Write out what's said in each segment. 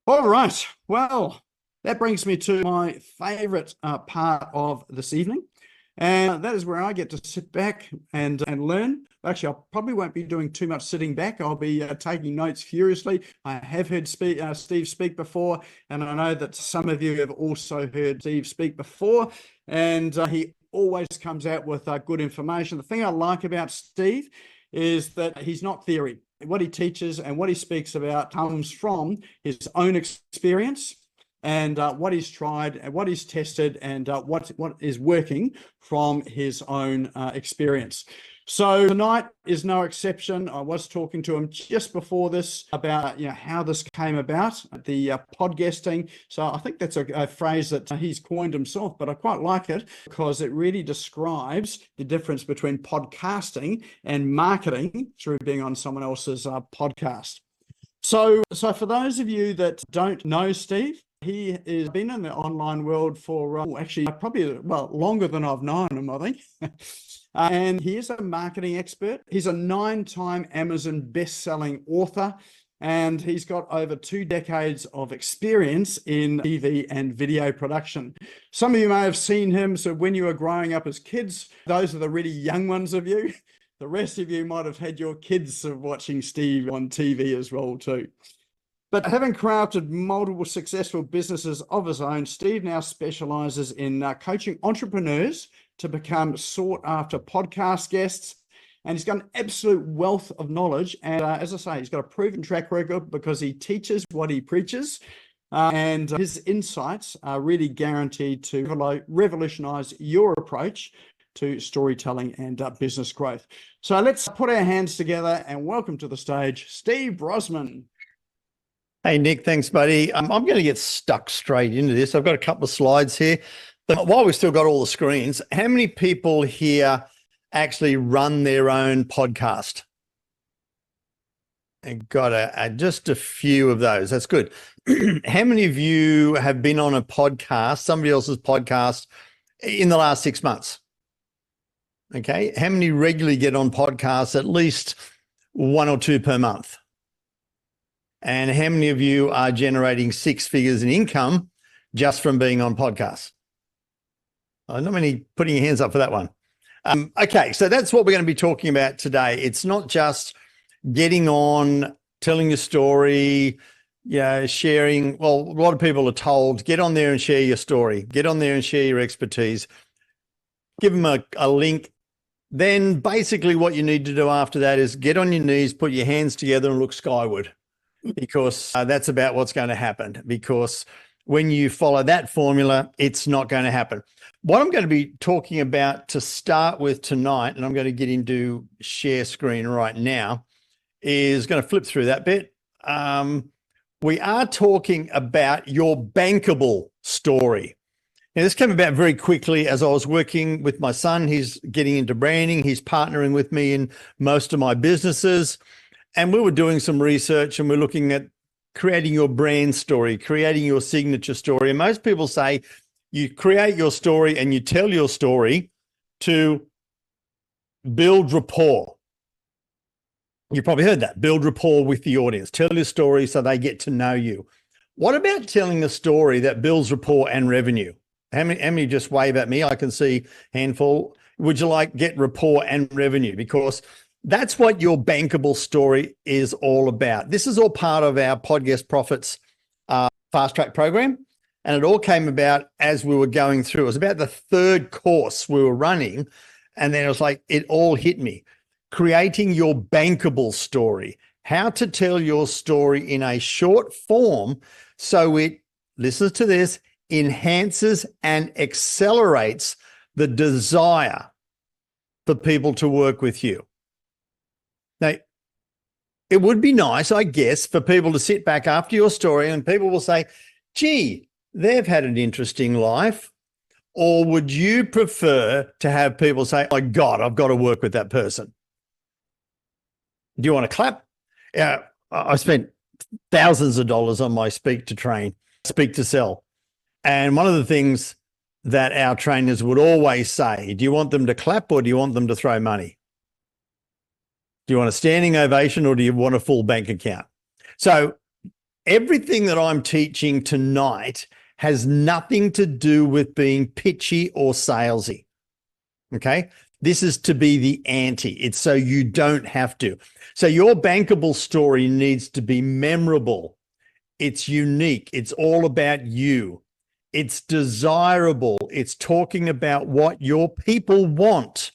All right. Well, that brings me to my favorite part of this evening. And that is where I get to sit back and learn. Actually, I probably won't be doing too much sitting back. I'll be taking notes furiously. I have heard Steve speak before, and I know that some of you have also heard Steve speak before. And he always comes out with good information. The thing I like about Steve is that he's not theory. What he teaches and what he speaks about comes from his own experience and what he's tried and what he's tested and what is working from his own experience. So tonight is no exception. I was talking to him just before this about how this came about, the PodGuesting. So I think that's a phrase that he's coined himself, but I quite like it because it really describes the difference between podcasting and marketing through being on someone else's podcast. So for those of you that don't know Steve, he has been in the online world for actually probably longer than I've known him, I think. And he is a marketing expert. He's a 9-time Amazon best-selling author, and he's got over 2 decades of experience in TV and video production. Some of you may have seen him. So when you were growing up as kids, those are the really young ones of you. The rest of you might have had your kids watching Steve on TV as well too. But having crafted multiple successful businesses of his own, Steve now specializes in coaching entrepreneurs to become sought-after podcast guests. And he's got an absolute wealth of knowledge. And as I say, he's got a proven track record because he teaches what he preaches. And his insights are really guaranteed to revolutionize your approach to storytelling and business growth. So let's put our hands together and welcome to the stage, Steve Brossman. Hey, Nick, thanks, buddy. I'm going to get stuck straight into this. I've got a couple of slides here. But while we've still got all the screens, how many people here actually run their own podcast? And got just a few of those. That's good. How many of you have been on a podcast, somebody else's podcast, in the last 6 months? Okay. How many regularly get on podcasts, at least 1 or 2 per month? And how many of you are generating 6 figures in income just from being on podcasts? Not many putting your hands up for that one. Okay, so that's what we're going to be talking about today. It's not just getting on, telling your story, sharing. Well, a lot of people are told, get on there and share your story. Get on there and share your expertise. Give them a link. Then basically what you need to do after that is get on your knees, put your hands together and look skyward, because that's about what's going to happen. Because when you follow that formula, it's not going to happen. What I'm going to be talking about to start with tonight, and I'm going to get into share screen right now, is going to flip through that bit. We are talking about your bankable story. Now, this came about very quickly as I was working with my son. He's getting into branding. He's partnering with me in most of my businesses. And we were doing some research and we're looking at creating your brand story, creating your signature story. And most people say you create your story and you tell your story to build rapport. You probably heard that, build rapport with the audience. Tell your story so they get to know you. What about telling a story that builds rapport and revenue? How many just wave at me? I can see handful. Would you like get rapport and revenue? Because that's what your bankable story is all about. This is all part of our Podcast Profits Fast Track program. And it all came about as we were going through. It was about the 3rd course we were running. And then it was like, it all hit me. Creating your bankable story. How to tell your story in a short form so it, listen to this, enhances and accelerates the desire for people to work with you. Now, it would be nice, I guess, for people to sit back after your story and people will say, gee, they've had an interesting life. Or would you prefer to have people say, oh, God, I've got to work with that person? Do you want to clap? Yeah, I spent thousands of dollars on my speak to sell. And one of the things that our trainers would always say, do you want them to clap or do you want them to throw money? Do you want a standing ovation or do you want a full bank account? So Everything that I'm teaching tonight has nothing to do with being pitchy or salesy. Okay. This is to be the ante. It's so you don't have to. So your bankable story needs to be memorable. It's unique. It's all about you. It's desirable. It's talking about what your people want.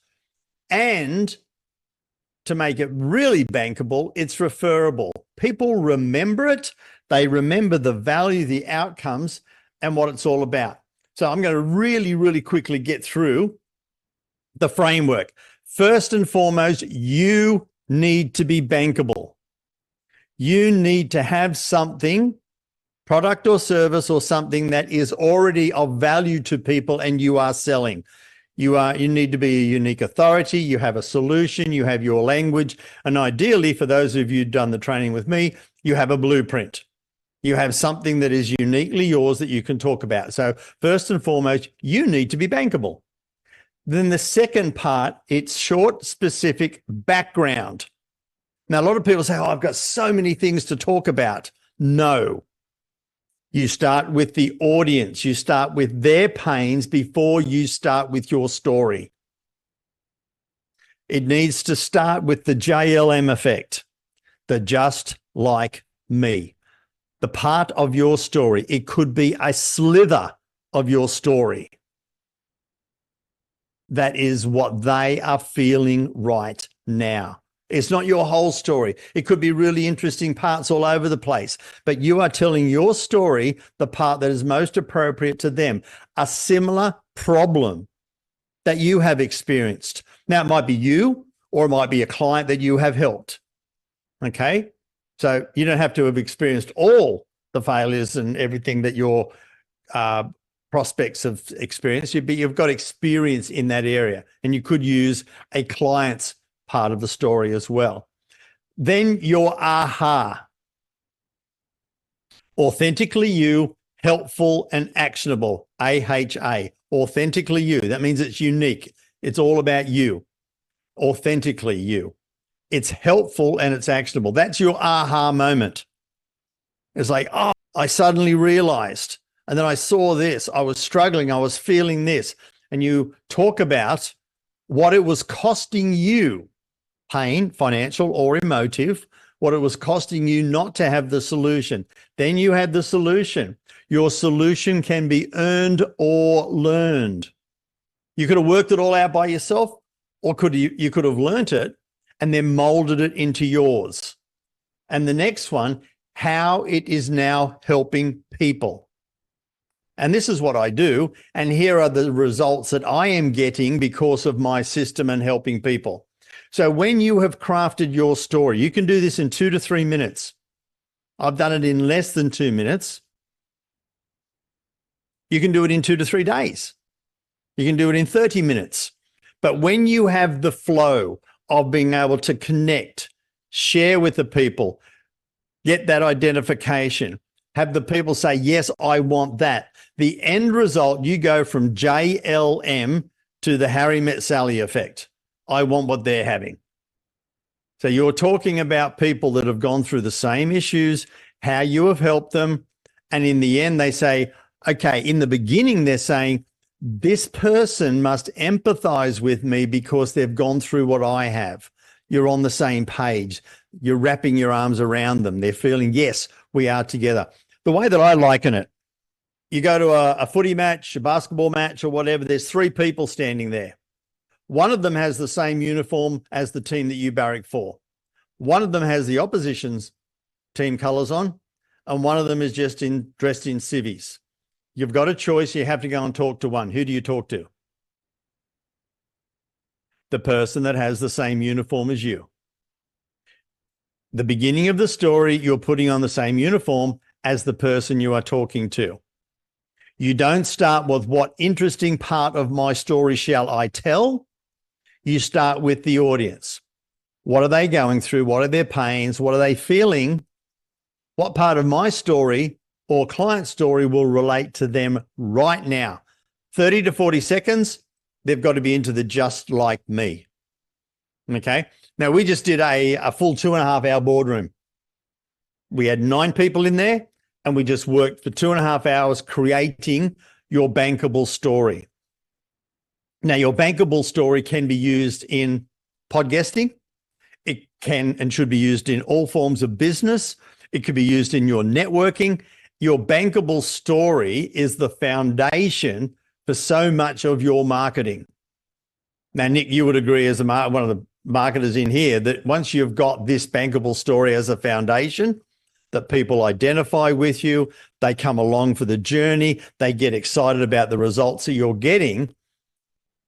And to make it really bankable, it's referable. People remember it. They remember the value, the outcomes, and what it's all about. So I'm going to really, really quickly get through the framework. First and foremost, you need to be bankable. You need to have something, product or service or something that is already of value to people and you are selling. You need to be a unique authority. You have a solution. You have your language. And ideally, for those of you who've done the training with me, you have a blueprint. You have something that is uniquely yours that you can talk about. So first and foremost, you need to be bankable. Then the second part, it's short, specific background. Now, a lot of people say, oh, I've got so many things to talk about. No. You start with the audience. You start with their pains before you start with your story. It needs to start with the JLM effect, the just like me, the part of your story. It could be a slither of your story. That is what they are feeling right now. It's not your whole story. It could be really interesting parts all over the place, but you are telling your story, the part that is most appropriate to them, a similar problem that you have experienced. Now, it might be you, or it might be a client that you have helped. Okay. So you don't have to have experienced all the failures and everything that your prospects have experienced, but you've got experience in that area, and you could use a client's part of the story as well. Then your aha. Authentically you, helpful and actionable, AHA. Authentically you. That means it's unique. It's all about you. Authentically you. It's helpful and it's actionable. That's your aha moment. It's like, oh, I suddenly realized, and then I saw this. I was struggling. I was feeling this. And you talk about what it was costing you, pain, financial or emotive, what it was costing you not to have the solution. Then you had the solution. Your solution can be earned or learned. You could have worked it all out by yourself, or you could have learnt it and then molded it into yours. And the next one, how it is now helping people. And this is what I do. And here are the results that I am getting because of my system and helping people. So when you have crafted your story, you can do this in 2 to 3 minutes. I've done it in less than 2 minutes. You can do it in 2 to 3 days. You can do it in 30 minutes. But when you have the flow of being able to connect, share with the people, get that identification, have the people say, yes, I want that. The end result, you go from JLM to the Harry Met Sally effect. I want what they're having. So you're talking about people that have gone through the same issues, how you have helped them. And in the end, they say, okay, in the beginning, they're saying, this person must empathize with me because they've gone through what I have. You're on the same page. You're wrapping your arms around them. They're feeling, yes, we are together. The way that I liken it, you go to a footy match, a basketball match or whatever, there's 3 people standing there. One of them has the same uniform as the team that you barrack for. One of them has the opposition's team colours on, and one of them is just dressed in civvies. You've got a choice. You have to go and talk to one. Who do you talk to? The person that has the same uniform as you. The beginning of the story, you're putting on the same uniform as the person you are talking to. You don't start with what interesting part of my story shall I tell? You start with the audience. What are they going through? What are their pains? What are they feeling? What part of my story or client story will relate to them right now? 30 to 40 seconds, they've got to be into the just like me. Okay. Now we just did a full 2.5 hour boardroom. We had 9 people in there, and we just worked for 2.5 hours creating your bankable story. Now, your bankable story can be used in PodGuesting. It can and should be used in all forms of business. It could be used in your networking. Your bankable story is the foundation for so much of your marketing. Now, Nick, you would agree as one of the marketers in here that once you've got this bankable story as a foundation, that people identify with you, they come along for the journey, they get excited about the results that you're getting.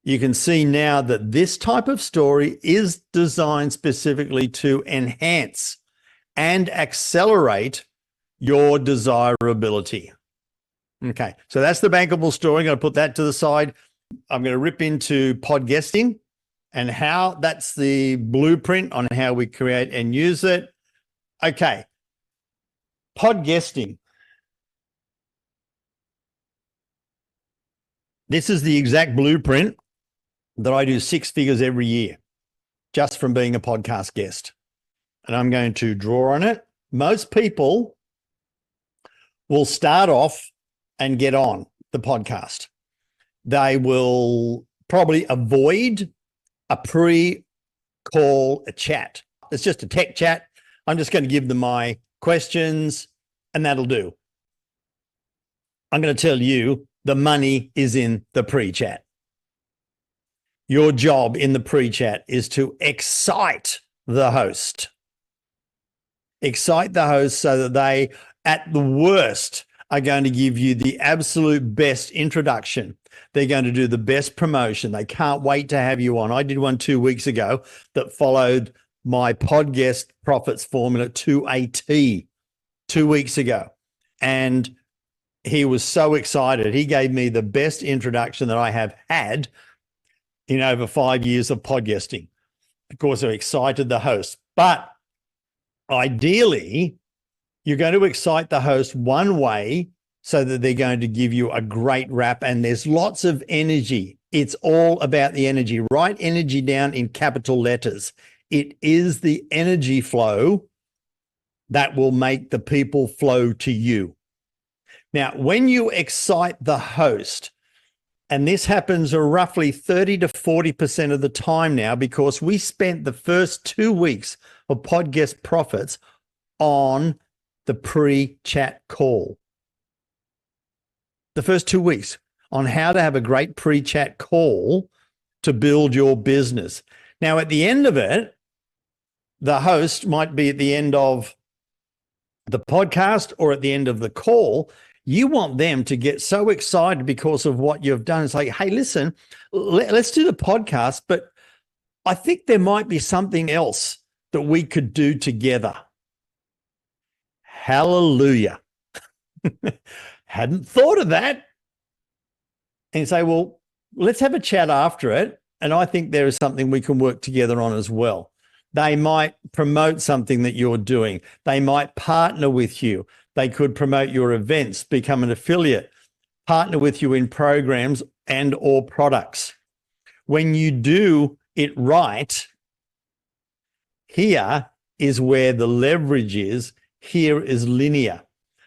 You can see now that this type of story is designed specifically to enhance and accelerate your desirability. Okay, so that's the bankable story. I'm going to put that to the side. I'm going to rip into PodGuesting and how that's the blueprint on how we create and use it. Okay, PodGuesting. This is the exact blueprint that I do 6 figures every year just from being a podcast guest. And I'm going to draw on it. Most people will start off and get on the podcast. They will probably avoid a pre-call chat. It's just a tech chat. I'm just going to give them my questions and that'll do. I'm going to tell you the money is in the pre-chat. Your job in the pre-chat is to excite the host. Excite the host so that they, at the worst, are going to give you the absolute best introduction. They're going to do the best promotion. They can't wait to have you on. I did one 2 weeks ago that followed my podcast profits formula to a T 2 weeks ago. And he was so excited. He gave me the best introduction that I have had in over 5 years of podcasting. Of course, I excited the host. But ideally, you're going to excite the host one way so that they're going to give you a great wrap, and there's lots of energy. It's all about the energy. Write energy down in capital letters. It is the energy flow that will make the people flow to you. Now, when you excite the host, and this happens roughly 30 to 40% of the time now, because we spent the first 2 weeks of podcast profits on the pre-chat call. The first 2 weeks on how to have a great pre-chat call to build your business. Now, at the end of it, the host might be at the end of the podcast or at the end of the call. You want them to get so excited because of what you've done. It's like, hey, listen, let's do the podcast, but I think there might be something else that we could do together. Hallelujah. Hadn't thought of that. And you say, well, let's have a chat after it. And I think there is something we can work together on as well. They might promote something that you're doing. They might partner with you. They could promote your events, become an affiliate, partner with you in programs and or products. When you do it right, here is where the leverage is. Here is linear.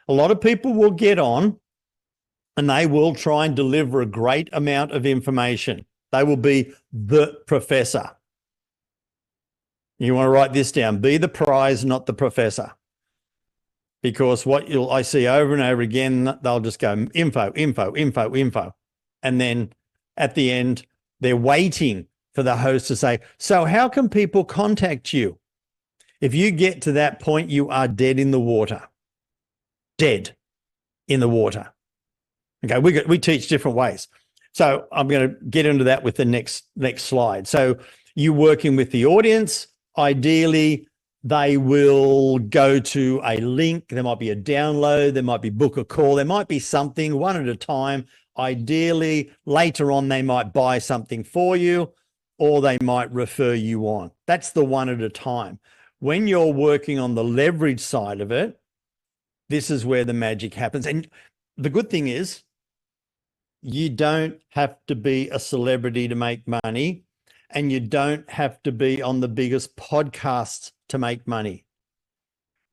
A lot of people will get on and they will try and deliver a great amount of information. They will be the professor. You want to write this down. Be the prize, not the professor. Because what I see over and over again, they'll just go info, info, info, info. And then at the end, they're waiting for the host to say, so how can people contact you? If you get to that point, you are dead in the water. Dead in the water. Okay, we teach different ways. So I'm going to get into that with the next slide. So you're working with the audience. Ideally, they will go to a link. There might be a download. There might be book a call. There might be something one at a time. Ideally, later on, they might buy something for you or they might refer you on. That's the one at a time. When you're working on the leverage side of it, this is where the magic happens. And the good thing is you don't have to be a celebrity to make money, and you don't have to be on the biggest podcasts to make money.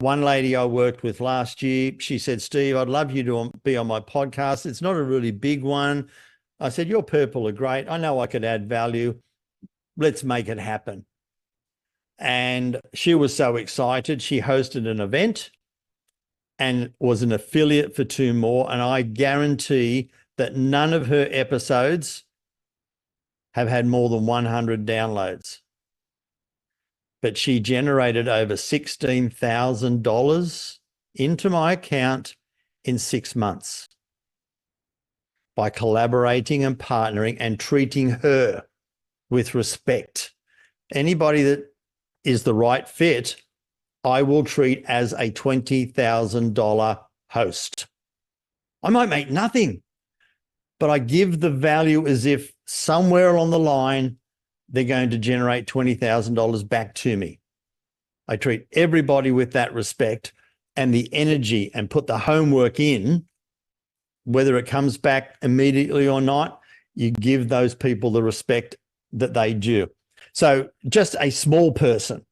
One lady I worked with last year, she said, Steve, I'd love you to be on my podcast. It's not a really big one. I said, your people are great. I know I could add value. Let's make it happen. And she was so excited. She hosted an event and was an affiliate for 2 more. And I guarantee that none of her episodes have had more than 100 downloads. But she generated over $16,000 into my account in 6 months by collaborating and partnering and treating her with respect. Anybody that is the right fit, I will treat as a $20,000 host. I might make nothing, but I give the value as if somewhere along the line, they're going to generate $20,000 back to me. I treat everybody with that respect and the energy and put the homework in, whether it comes back immediately or not, you give those people the respect that they do. So just a small person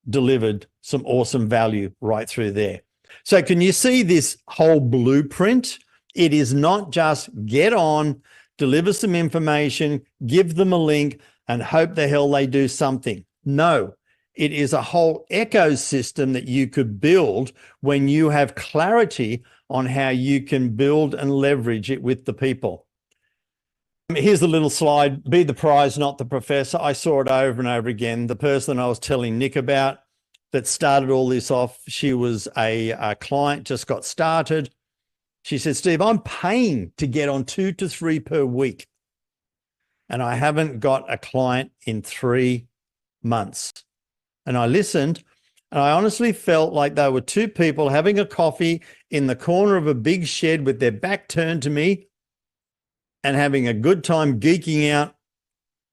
delivered some awesome value right through there. So can you see this whole blueprint? It is not just get on, deliver some information, give them a link, and hope the hell they do something. No, it is a whole ecosystem that you could build when you have clarity on how you can build and leverage it with the people. Here's a little slide, be the prize, not the professor. I saw it over and over again. The person I was telling Nick about that started all this off, she was a client, just got started. She said, Steve, I'm paying to get on 2 to 3 per week. And I haven't got a client in 3 months. And I listened, and I honestly felt like there were 2 people having a coffee in the corner of a big shed with their back turned to me and having a good time geeking out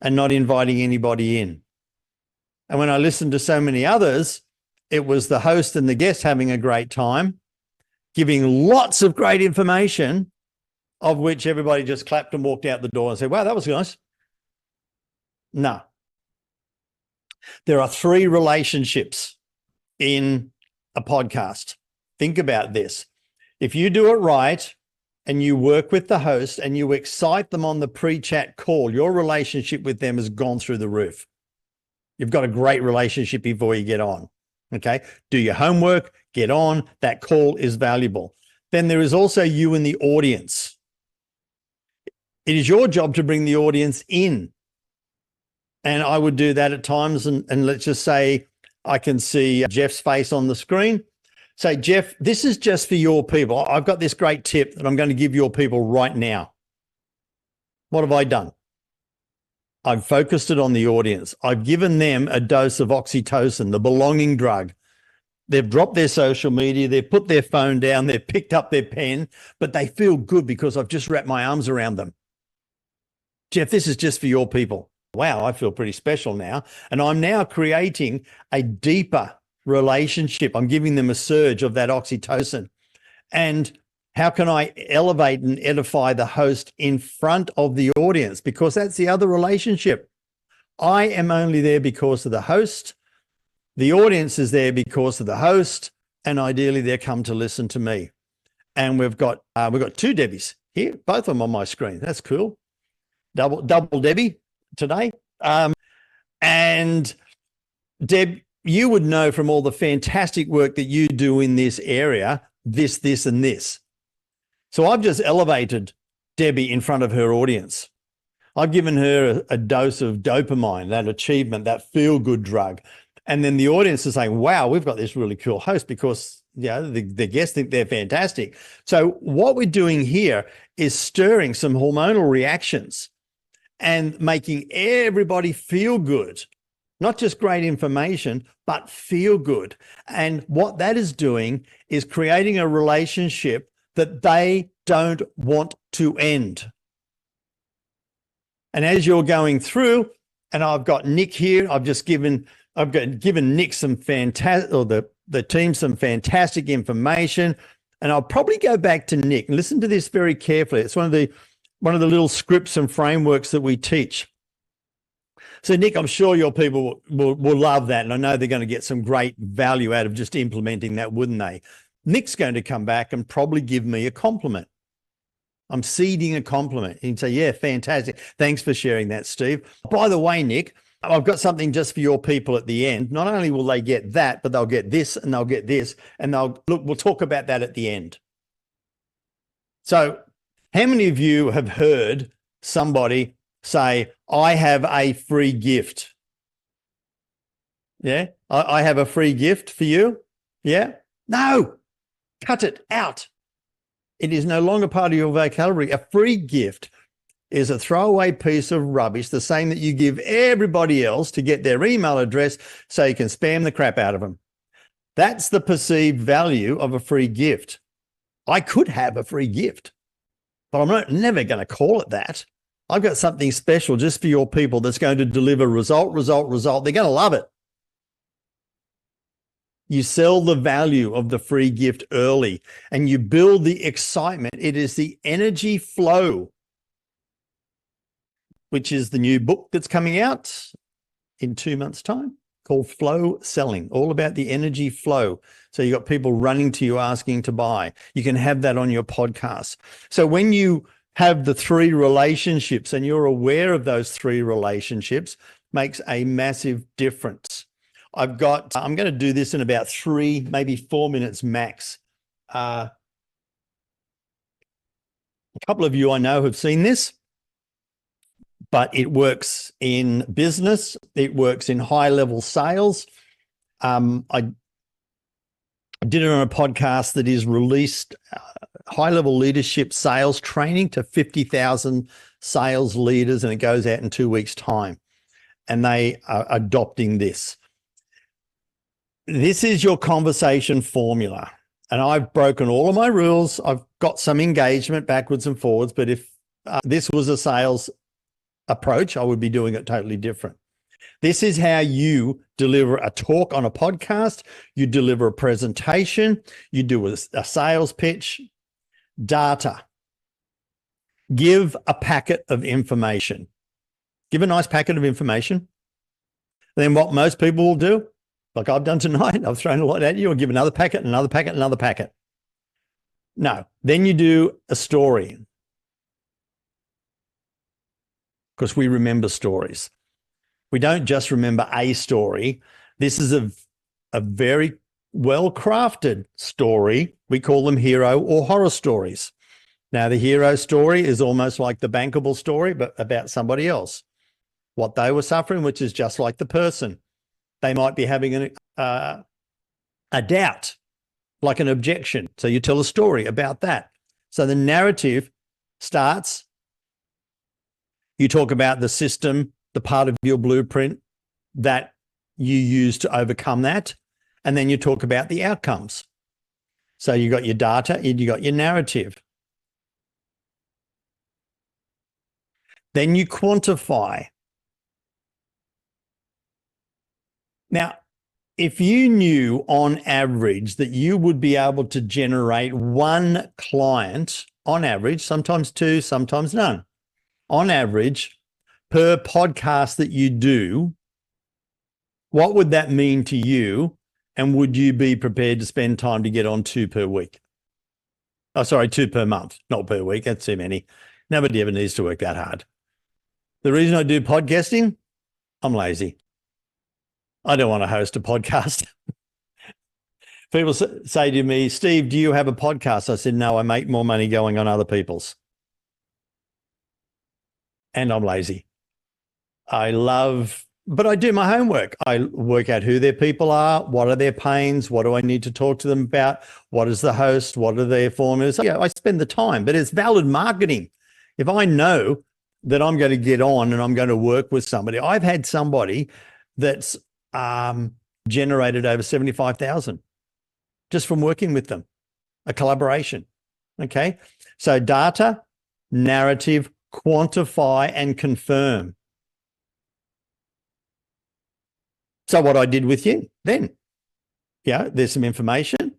and not inviting anybody in. And when I listened to so many others, it was the host and the guest having a great time, giving lots of great information, of which everybody just clapped and walked out the door and said, wow, that was nice. No. There are 3 relationships in a podcast. Think about this. If you do it right and you work with the host and you excite them on the pre-chat call, your relationship with them has gone through the roof. You've got a great relationship before you get on. Okay. Do your homework, get on. That call is valuable. Then there is also you and the audience. It is your job to bring the audience in. And I would do that at times. And let's just say I can see Jeff's face on the screen. Say, Jeff, this is just for your people. I've got this great tip that I'm going to give your people right now. What have I done? I've focused it on the audience. I've given them a dose of oxytocin, the belonging drug. They've dropped their social media. They've put their phone down. They've picked up their pen, but they feel good because I've just wrapped my arms around them. Jeff, this is just for your people. Wow, I feel pretty special now. And I'm now creating a deeper relationship. I'm giving them a surge of that oxytocin. And how can I elevate and edify the host in front of the audience? Because that's the other relationship. I am only there because of the host. The audience is there because of the host. And ideally, they come to listen to me. And we've got 2 Debbies here, both of them on my screen. That's cool. Double Debbie today. And Deb, you would know from all the fantastic work that you do in this area, this, and this. So I've just elevated Debbie in front of her audience. I've given her a dose of dopamine, that achievement, that feel-good drug. And then the audience is saying, wow, we've got this really cool host because the guests think they're fantastic. So what we're doing here is stirring some hormonal reactions and making everybody feel good. Not just great information, but feel good. And what that is doing is creating a relationship that they don't want to end. And as you're going through, and I've got Nick here, I've given Nick some fantastic, or the team some fantastic information. And I'll probably go back to Nick and listen to this very carefully. It's one of the little scripts and frameworks that we teach. So, Nick, I'm sure your people will love that. And I know they're going to get some great value out of just implementing that, wouldn't they? Nick's going to come back and probably give me a compliment. I'm seeding a compliment. He'd say, yeah, fantastic. Thanks for sharing that, Steve. By the way, Nick, I've got something just for your people at the end. Not only will they get that, but they'll get this and they'll get this. And we'll talk about that at the end. So how many of you have heard somebody say, I have a free gift? Yeah, I have a free gift for you. Yeah, no, cut it out. It is no longer part of your vocabulary. A free gift is a throwaway piece of rubbish, the same that you give everybody else to get their email address so you can spam the crap out of them. That's the perceived value of a free gift. I could have a free gift, but I'm never going to call it that. I've got something special just for your people that's going to deliver result. They're going to love it. You sell the value of the free gift early and you build the excitement. It is the energy flow, which is the new book that's coming out in 2 months' time called Flow Selling, all about the energy flow. So you've got people running to you asking to buy. You can have that on your podcast. So when you have the 3 relationships and you're aware of those 3 relationships, makes a massive difference. I'm going to do this in about 3, maybe 4 minutes max. A couple of you I know have seen this, but it works in business. It works in high-level sales. I did it on a podcast that is released, high-level leadership sales training to 50,000 sales leaders, and it goes out in 2 weeks' time. And they are adopting this. This is your conversation formula. And I've broken all of my rules. I've got some engagement backwards and forwards, but if this was a sales approach, I would be doing it totally different. This is how you deliver a talk on a podcast. You deliver a presentation. You do a sales pitch. Data. Give a packet of information. Give a nice packet of information. Then what most people will do, like I've done tonight, I've thrown a lot at you, I'll give another packet, another packet, another packet. No, then you do a story. Because we remember stories. We don't just remember a story. This is a very well-crafted story. We call them hero or horror stories. Now, the hero story is almost like the Bankable story, but about somebody else. What they were suffering, which is just like the person. They might be having a doubt, like an objection. So you tell a story about that. So the narrative starts. You talk about the system, the part of your blueprint that you use to overcome that. And then you talk about the outcomes. So you got your data and you got your narrative. Then you quantify. Now, if you knew on average that you would be able to generate 1 client on average, sometimes 2, sometimes none, on average per podcast that you do, what would that mean to you? And would you be prepared to spend time to get on 2 per week? Oh, sorry, 2 per month, not per week. That's too many. Nobody ever needs to work that hard. The reason I do podcasting, I'm lazy. I don't want to host a podcast. People say to me, Steve, do you have a podcast? I said, no, I make more money going on other people's. And I'm lazy. But I do my homework. I work out who their people are, what are their pains, what do I need to talk to them about, what is the host, what are their formulas. Yeah, I spend the time, but it's valid marketing. If I know that I'm going to get on and I'm going to work with somebody, I've had somebody that's generated over 75,000 just from working with them, a collaboration. Okay. So data, narrative, quantify, and confirm. So what I did with you then, there's some information,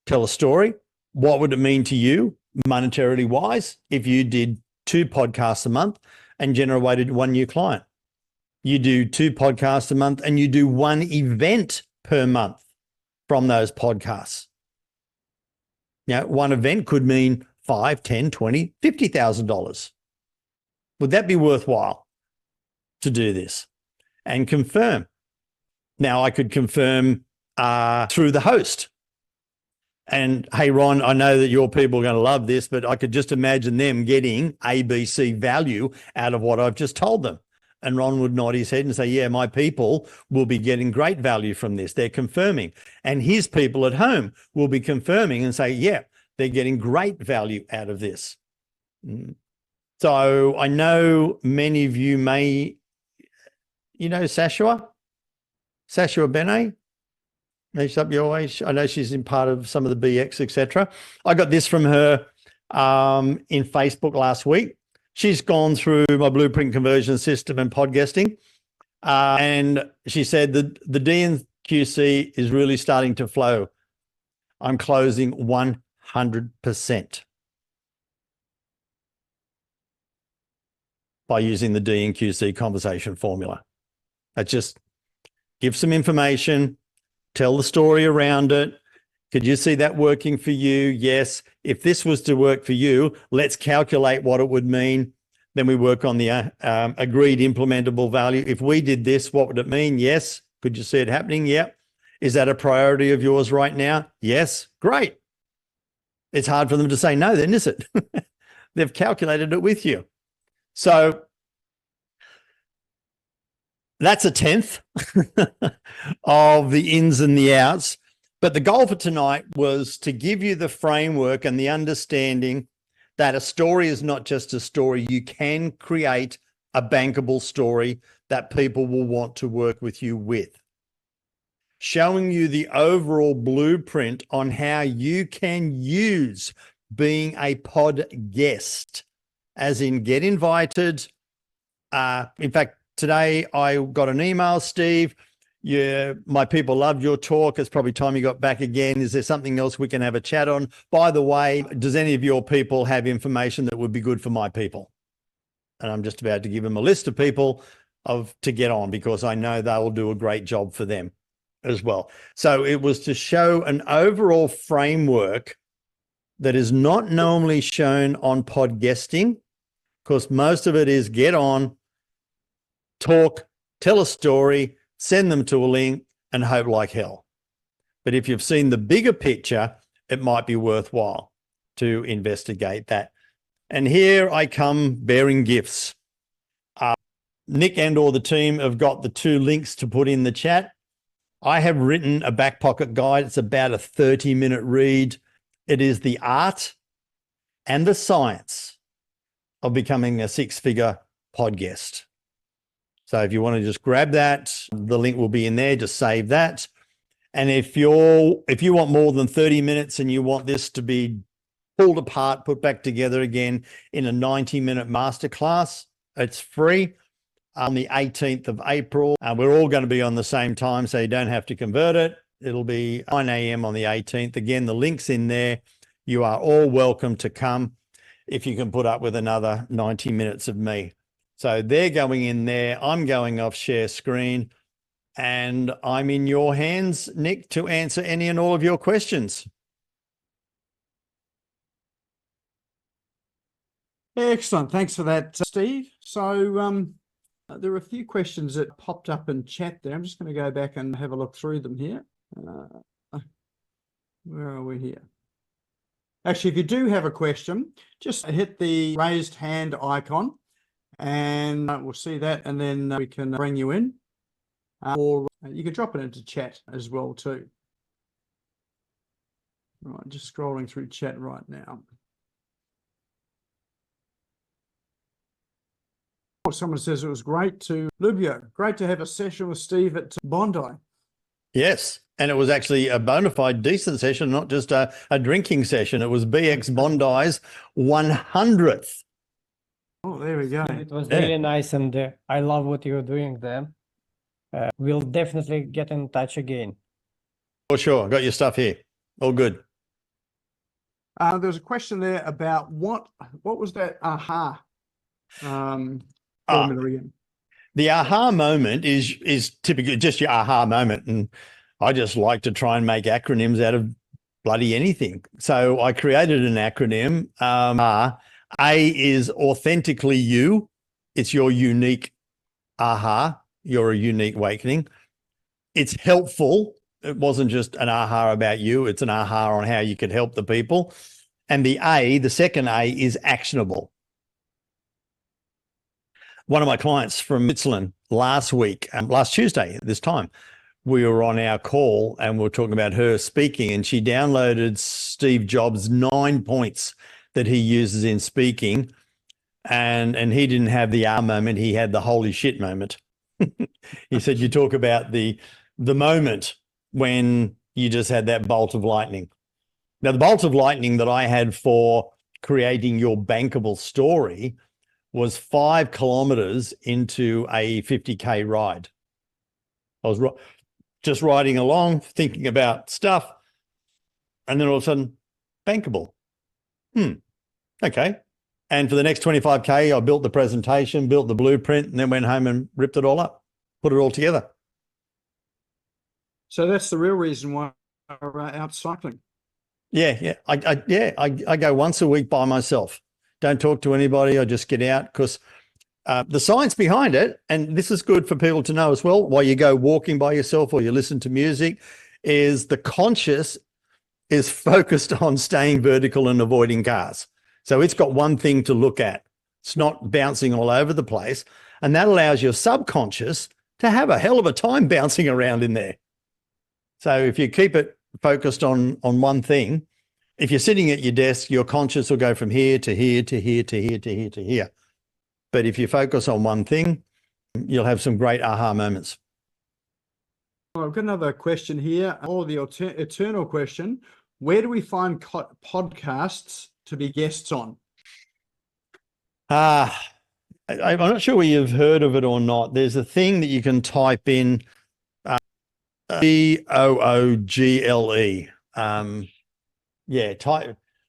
tell a story. What would it mean to you monetarily wise if you did 2 podcasts a month and generated 1 new client? you do 2 podcasts a month, and you do 1 event per month from those podcasts. Now, 1 event could mean $5, $10, $20, $50,000. Would that be worthwhile to do this and confirm? Now, I could confirm through the host. And hey, Ron, I know that your people are going to love this, but I could just imagine them getting ABC value out of what I've just told them. And Ron would nod his head and say, yeah, my people will be getting great value from this. They're confirming. And his people at home will be confirming and say, yeah, they're getting great value out of this. So I know many of you may, you know, Sashua Bene? She's up your way. I know she's in part of some of the BX, etc. I got this from her in Facebook last week. She's gone through my blueprint conversion system and PodGuesting. And she said that the DNQC is really starting to flow. I'm closing 100% by using the DNQC conversation formula. I just give some information, tell the story around it. Could you see that working for you? Yes. If this was to work for you, let's calculate what it would mean. Then we work on the agreed implementable value. If we did this, what would it mean? Yes. Could you see it happening? Yep. Is that a priority of yours right now? Yes. Great. It's hard for them to say no then, is it? They've calculated it with you. So that's a 10th of the ins and the outs. But the goal for tonight was to give you the framework and the understanding that a story is not just a story. You can create a bankable story that people will want to work with you with. Showing you the overall blueprint on how you can use being a pod guest, as in get invited. In fact, today I got an email, Steve. Yeah, my people loved your talk. It's probably time you got back again. Is there something else we can have a chat on? By the way, does any of your people have information that would be good for my people? And I'm just about to give them a list of people to get on, because I know they will do a great job for them as well. So it was to show an overall framework that is not normally shown on PodGuesting, because most of it is get on, talk, tell a story, send them to a link, and hope like hell. But if you've seen the bigger picture, it might be worthwhile to investigate that. And here I come bearing gifts. Nick and or the team have got the 2 links to put in the chat. I have written a back pocket guide. It's about a 30-minute read. It is the art and the science of becoming a 6-figure pod guest. So if you want to just grab that, the link will be in there. Just save that. And if you want more than 30 minutes and you want this to be pulled apart, put back together again in a 90-minute masterclass, it's free on the 18th of April. We're all going to be on the same time, so you don't have to convert it. It'll be 9 a.m. on the 18th. Again, the link's in there. You are all welcome to come if you can put up with another 90 minutes of me. So they're going in there. I'm going off share screen, and I'm in your hands, Nick, to answer any and all of your questions. Excellent. Thanks for that, Steve. So there are a few questions that popped up in chat there. I'm just going to go back and have a look through them here. Where are we here? Actually, if you do have a question, just hit the raised hand icon, and we'll see that, and then we can bring you in. Or you can drop it into chat as well too. Right, just scrolling through chat right now. Someone says it was great to Lubio. Great to have a session with Steve at Bondi. Yes, and it was actually a bona fide decent session, not just a drinking session. It was BX Bondi's 100th. Oh, there we go. It was really nice, and I love what you're doing there. We'll definitely get in touch again. Oh, For sure. Got your stuff here. All good. There's a question there about what was that aha formula again? The aha moment is typically just your aha moment. And I just like to try and make acronyms out of bloody anything. So I created an acronym. A is authentically you. It's your unique aha. You're a unique awakening. It's helpful. It wasn't just an aha about you. It's an aha on how you could help the people. And the second A is actionable. One of my clients from Switzerland last Tuesday, at this time, we were on our call and we were talking about her speaking, and she downloaded Steve Jobs' 9 points that he uses in speaking. And he didn't have the aha moment. He had the holy shit moment. He said, you talk about the moment when you just had that bolt of lightning. Now, the bolt of lightning that I had for creating your bankable story was 5 kilometers into a 50K ride. I was just riding along, thinking about stuff, and then all of a sudden, bankable. Okay. And for the next 25K, I built the presentation, built the blueprint, and then went home and ripped it all up, put it all together. So that's the real reason why we're out cycling. Yeah. I go once a week by myself. Don't talk to anybody. I just get out because the science behind it, and this is good for people to know as well, while you go walking by yourself or you listen to music, is the conscious is focused on staying vertical and avoiding cars. So it's got one thing to look at. It's not bouncing all over the place. And that allows your subconscious to have a hell of a time bouncing around in there. So if you keep it focused on one thing, if you're sitting at your desk, your conscious will go from here to here to here to here to here to here. But if you focus on one thing, you'll have some great aha moments. Well, I've got another question here, or the eternal question. Where do we find podcasts to be guests on? I'm not sure whether you've heard of it or not. There's a thing that you can type in, Google.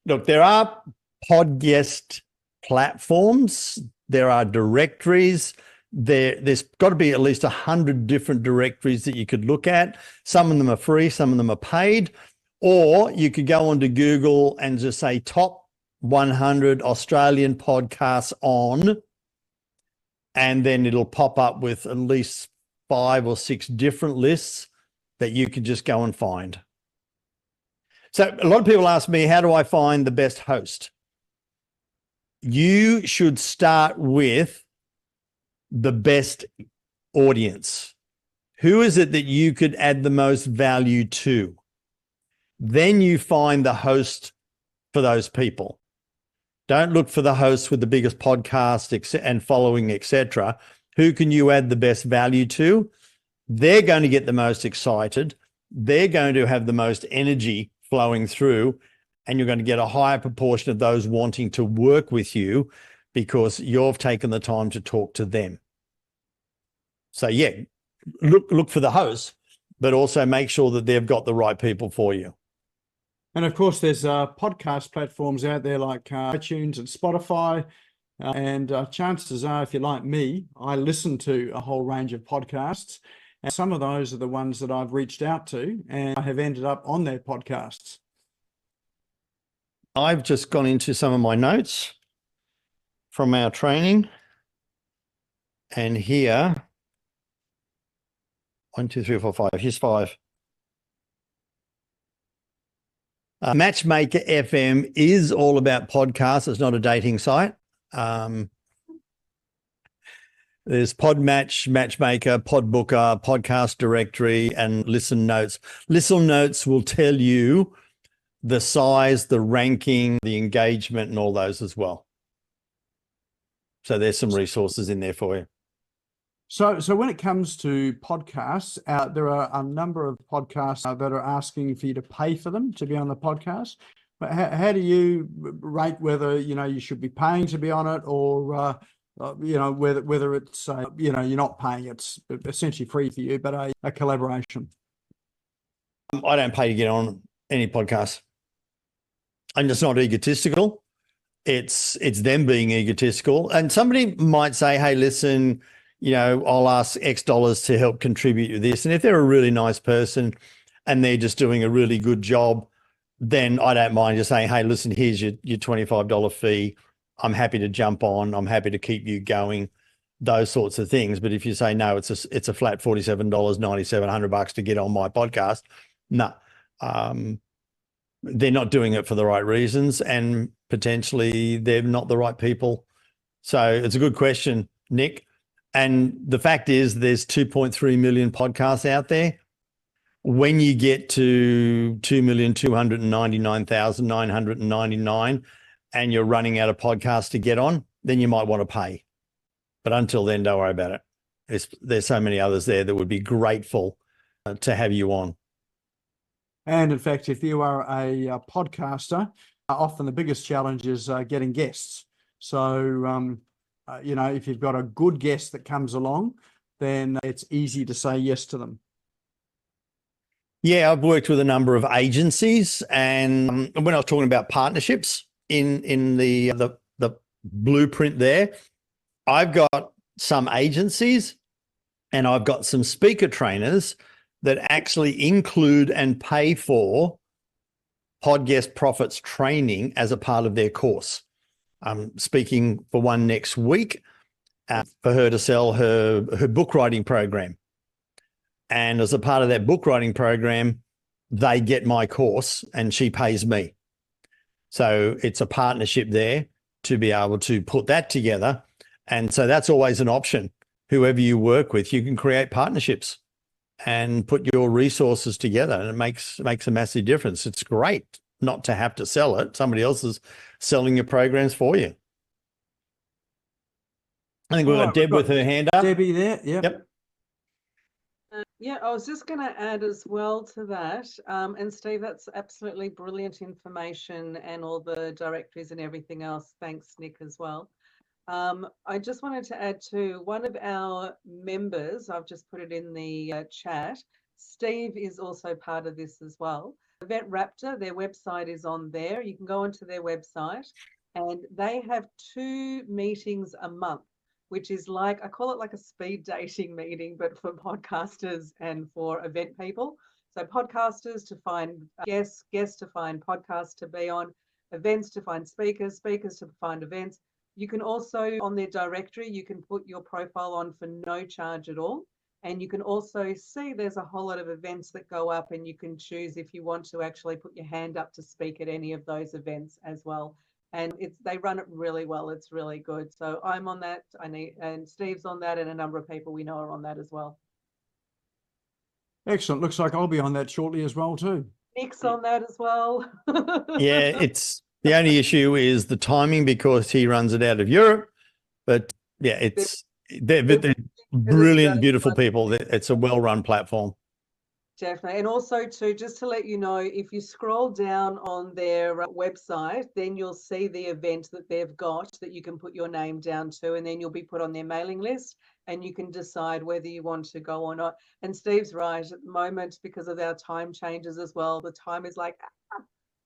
Look, there are podcast platforms. There are directories. There's got to be at least 100 different directories that you could look at. Some of them are free, some of them are paid. Or you could go onto Google and just say top 100 Australian podcasts on, and then it'll pop up with at least 5 or 6 different lists that you could just go and find. So a lot of people ask me, how do I find the best host? You should start with the best audience. Who is it that you could add the most value to? Then you find the host for those people. Don't look for the host with the biggest podcast and following, etc. Who can you add the best value to? They're going to get the most excited. They're going to have the most energy flowing through, and you're going to get a higher proportion of those wanting to work with you because you've taken the time to talk to them. So yeah, look for the host, but also make sure that they've got the right people for you. And of course, there's podcast platforms out there like iTunes and Spotify. And chances are, if you're like me, I listen to a whole range of podcasts. And some of those are the ones that I've reached out to and I have ended up on their podcasts. I've just gone into some of my notes from our training. And here, 1, 2, 3, 4, 5. Here's 5. Matchmaker FM is all about podcasts. It's not a dating site. There's Podmatch, Matchmaker, Podbooker, Podcast Directory, and Listen Notes. Listen Notes will tell you the size, the ranking, the engagement, and all those as well. So there's some resources in there for you. So when it comes to podcasts, there are a number of podcasts that are asking for you to pay for them to be on the podcast. But how do you rate whether, you should be paying to be on it, or, whether it's, you're not paying, it's essentially free for you, but a collaboration? I don't pay to get on any podcast. I'm just not egotistical. It's them being egotistical. And somebody might say, hey, listen, I'll ask X dollars to help contribute to this. And if they're a really nice person and they're just doing a really good job, then I don't mind just saying, hey, listen, here's your $25 fee. I'm happy to jump on. I'm happy to keep you going, those sorts of things. But if you say, no, it's a flat $47, $97, $100 to get on my podcast, no, they're not doing it for the right reasons, and potentially they're not the right people. So it's a good question, Nick. And the fact is there's 2.3 million podcasts out there. When you get to 2,299,999 and you're running out of podcasts to get on, then you might want to pay. But until then, don't worry about it. There's so many others there that would be grateful to have you on. And in fact, if you are a podcaster, often the biggest challenge is getting guests. So, if you've got a good guest that comes along, then it's easy to say yes to them. Yeah, I've worked with a number of agencies, and when I was talking about partnerships in the blueprint there, I've got some agencies and I've got some speaker trainers that actually include and pay for PodGuest Profits training as a part of their course. I'm speaking for one next week for her to sell her book writing program. And as a part of that book writing program, they get my course and she pays me. So it's a partnership there to be able to put that together. And so that's always an option. Whoever you work with, you can create partnerships and put your resources together, and it makes a massive difference. It's great not to have to sell it. Somebody else is selling your programs for you. I think we've got Deb with her hand up. Debbie there, yep. Yeah, I was just going to add as well to that. And Steve, that's absolutely brilliant information, and all the directories and everything else. Thanks, Nick, as well. I just wanted to add to one of our members. I've just put it in the chat. Steve is also part of this as well. Event Raptor, their website is on there. You can go onto their website, and they have 2 meetings a month, which is like, I call it like a speed dating meeting, but for podcasters and for event people. So podcasters to find guests to find podcasts to be on, events to find speakers to find events. You can also, on their directory, you can put your profile on for no charge at all. And you can also see there's a whole lot of events that go up, and you can choose if you want to actually put your hand up to speak at any of those events as well. And they run it really well. It's really good. So I'm on that. And Steve's on that, and a number of people we know are on that as well. Excellent. Looks like I'll be on that shortly as well too. Nick's on that as well. Yeah, it's the only issue is the timing, because he runs it out of Europe. But yeah, they're brilliant, beautiful people. It's a well-run platform. Definitely. And also too, just to let you know, if you scroll down on their website, then you'll see the event that they've got that you can put your name down to, and then you'll be put on their mailing list, and you can decide whether you want to go or not. And Steve's right, at the moment, because of our time changes as well, the time is like,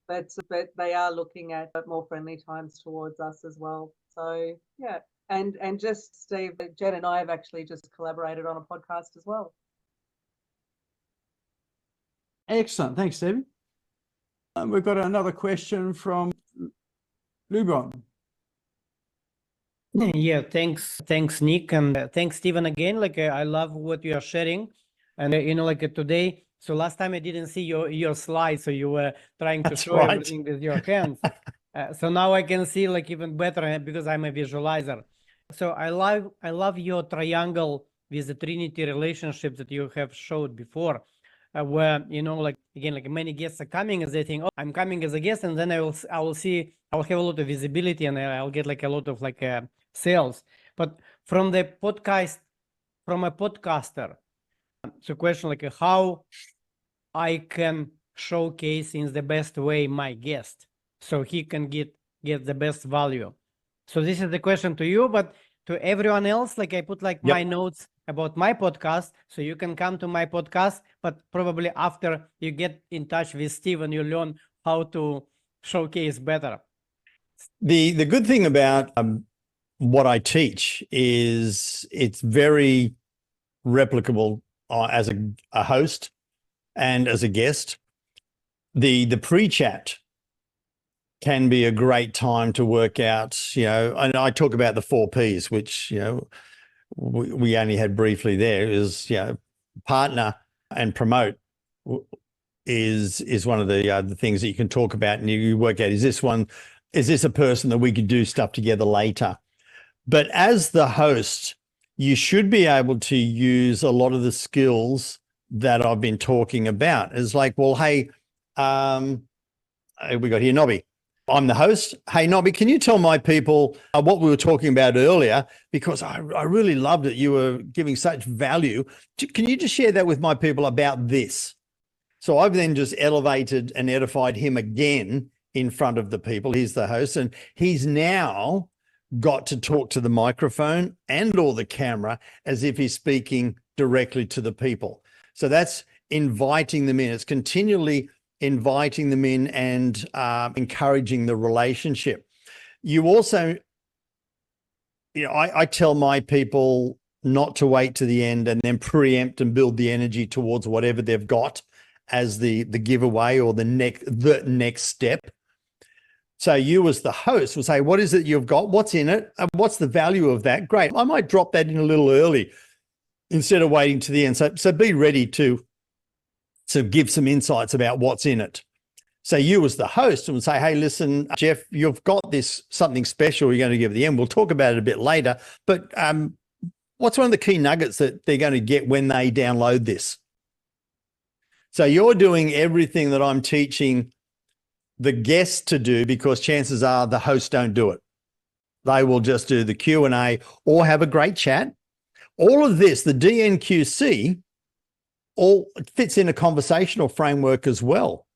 but they are looking at more friendly times towards us as well. So yeah. And just Steve, Jen and I have actually just collaborated on a podcast as well. Excellent. Thanks, Stephen. We've got another question from Lubron. Yeah, thanks, Nick, and thanks, Stephen, again. I love what you are sharing, and today. So last time I didn't see your slides, so you were trying to show everything with your hands. So now I can see even better because I'm a visualizer. So I love your triangle with the Trinity relationship that you have showed before. Where many guests are coming and they think, oh, I'm coming as a guest, and then I'll have a lot of visibility, and I'll get a lot of sales. But from a podcaster, so question how I can showcase in the best way my guest so he can get the best value. So this is the question to you, but to everyone else, I put my notes about my podcast, so you can come to my podcast, but probably after you get in touch with Steve and you learn how to showcase better. The good thing about what I teach is it's very replicable as a host and as a guest. The pre-chat can be a great time to work out, and I talk about the 4 Ps, which, we only had briefly there, is, partner and promote is one of the things that you can talk about, and you work out, is this a person that we could do stuff together later? But as the host, you should be able to use a lot of the skills that I've been talking about. It's like, well, hey, we got here Nobby. I'm the host. Hey, Nobby, can you tell my people what we were talking about earlier? Because I really loved it. You were giving such value. Can you just share that with my people about this? So I've then just elevated and edified him again in front of the people. He's the host, and he's now got to talk to the microphone and or the camera as if he's speaking directly to the people. So that's inviting them in. It's continually inviting them in and encouraging the relationship. You also, I tell my people not to wait to the end and then preempt and build the energy towards whatever they've got as the giveaway or the next step. So you as the host will say, what is it you've got? What's in it? What's the value of that? Great. I might drop that in a little early instead of waiting to the end. So be ready to give some insights about what's in it. So you as the host will say, hey, listen, Jeff, you've got this something special you're going to give at the end. We'll talk about it a bit later. But what's one of the key nuggets that they're going to get when they download this? So you're doing everything that I'm teaching the guests to do, because chances are the hosts don't do it. They will just do the Q&A or have a great chat. All of this, the DNQC, all fits in a conversational framework as well.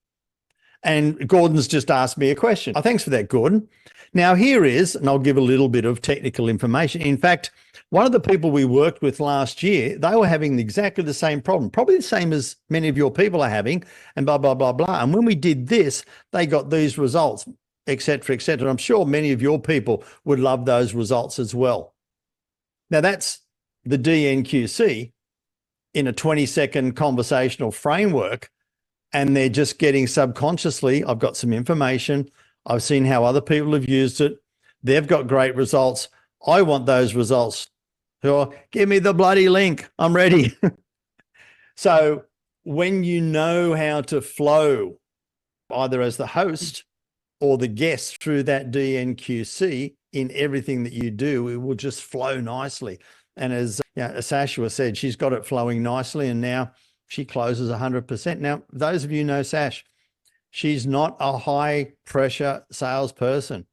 And Gordon's just asked me a question. Oh, thanks for that, Gordon. Now here is, and I'll give a little bit of technical information. In fact, one of the people we worked with last year, they were having exactly the same problem, probably the same as many of your people are having, and blah, blah, blah, blah. And when we did this, they got these results, et cetera, et cetera. I'm sure many of your people would love those results as well. Now that's the DNQC in a 20-second conversational framework, and they're just getting subconsciously, I've got some information, I've seen how other people have used it, they've got great results, I want those results. So give me the bloody link, I'm ready. So when you know how to flow, either as the host or the guest through that DNQC in everything that you do, it will just flow nicely. And as Sashua said, she's got it flowing nicely, and now she closes 100%. Now, those of you know Sash, she's not a high pressure salesperson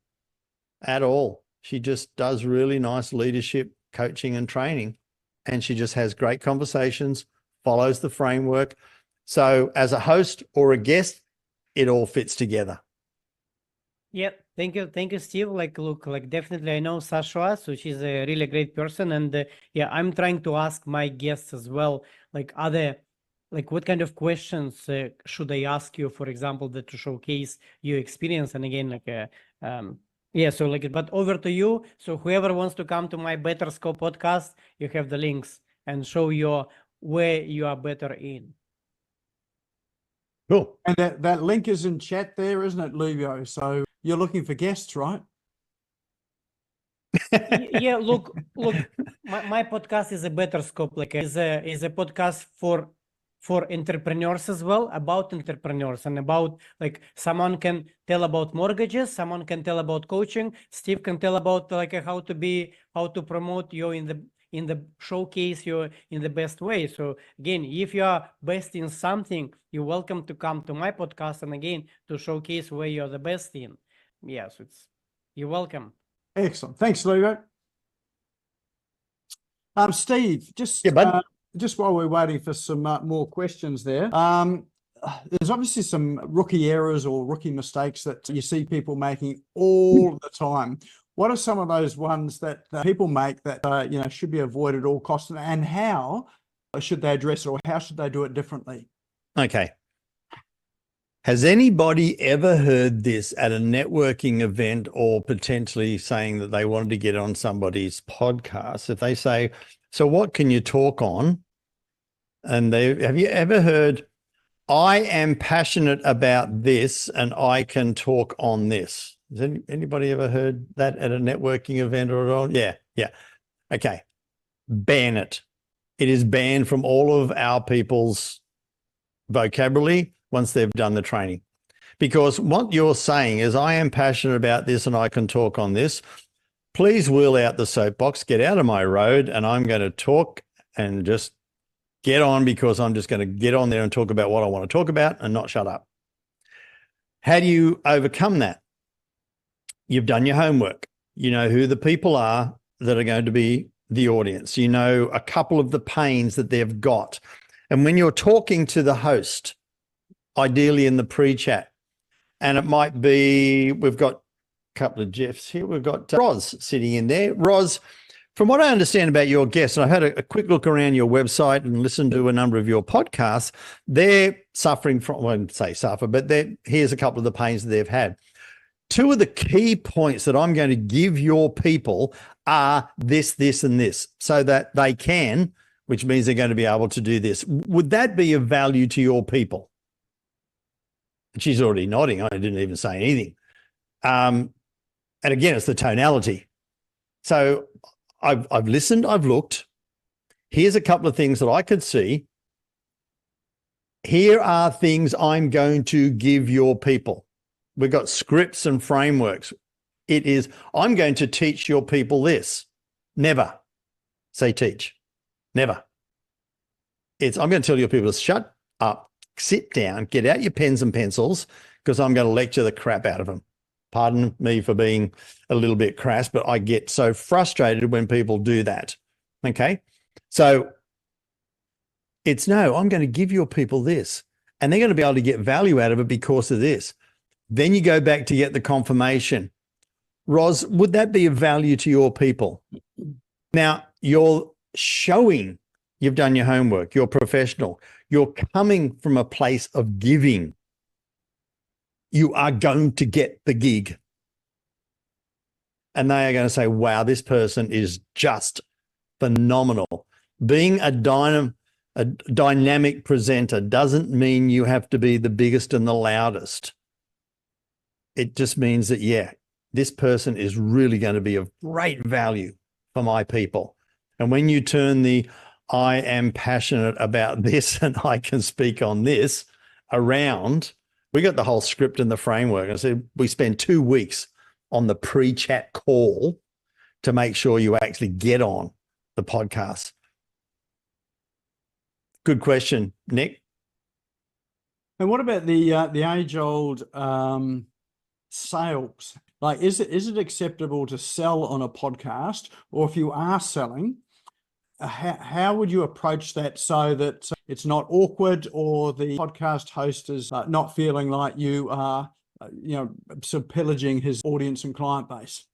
at all. She just does really nice leadership, coaching and training, and she just has great conversations, follows the framework. So as a host or a guest, it all fits together. Yep. Thank you, Steve. Look, definitely I know Sasha, so she's a really great person. And I'm trying to ask my guests as well, what kind of questions should I ask you, for example, to showcase your experience? And again, but over to you. So whoever wants to come to my Better Scope podcast, you have the links and show you where you are better in. Cool. And that link is in chat there, isn't it, Livio? So you're looking for guests, right? Yeah, look, my podcast is a Better Scope, is a podcast for entrepreneurs as well, about entrepreneurs, and about someone can tell about mortgages, someone can tell about coaching, Steve can tell about how to promote you in the showcase you in the best way. So again, if you are best in something, you're welcome to come to my podcast, and again, to showcase where you're the best in. Yes, you're welcome. Excellent. Thanks, Livio. Steve, just while we're waiting for some more questions there, there's obviously some rookie errors or rookie mistakes that you see people making all the time. What are some of those ones that people make that should be avoided at all costs, and how should they address it, or how should they do it differently? Okay. Has anybody ever heard this at a networking event or potentially saying that they wanted to get on somebody's podcast? If they say, so what can you talk on? And have you ever heard, I am passionate about this and I can talk on this? Has anybody ever heard that at a networking event or at all? Yeah. Okay. Ban it. It is banned from all of our people's vocabulary once they've done the training. Because what you're saying is, I am passionate about this and I can talk on this. Please wheel out the soapbox, get out of my road, and I'm going to talk and just get on, because I'm just going to get on there and talk about what I want to talk about and not shut up. How do you overcome that? You've done your homework. You know who the people are that are going to be the audience. You know a couple of the pains that they've got. And when you're talking to the host, ideally in the pre-chat, and it might be, we've got a couple of Jeffs here. We've got Roz sitting in there. Roz, from what I understand about your guests, and I had a quick look around your website and listened to a number of your podcasts, they're suffering from, I won't say suffer, but here's a couple of the pains that they've had. Two of the key points that I'm going to give your people are this, this, and this, so that they can, which means they're going to be able to do this. Would that be of value to your people? She's already nodding. I didn't even say anything. And again, it's the tonality. So I've listened, I've looked. Here's a couple of things that I could see. Here are things I'm going to give your people. We've got scripts and frameworks. It is, I'm going to teach your people this. Never say teach. Never. I'm going to tell your people to shut up, sit down, get out your pens and pencils, because I'm going to lecture the crap out of them. Pardon me for being a little bit crass, but I get so frustrated when people do that. Okay? So it's no, I'm going to give your people this, and they're going to be able to get value out of it because of this. Then you go back to get the confirmation. Roz, would that be of value to your people? Now, you're showing you've done your homework, you're professional, you're coming from a place of giving. You are going to get the gig. And they are going to say, wow, this person is just phenomenal. Being a dynamic presenter doesn't mean you have to be the biggest and the loudest. It just means that, yeah, this person is really going to be of great value for my people. And when you turn the I am passionate about this and I can speak on this around, we got the whole script and the framework. I said we spend 2 weeks on the pre-chat call to make sure you actually get on the podcast. Good question, Nick. And what about the age-old sales? Like, is it acceptable to sell on a podcast, or if you are selling, how would you approach that so that it's not awkward, or the podcast host is not feeling like you are, sort of pillaging his audience and client base?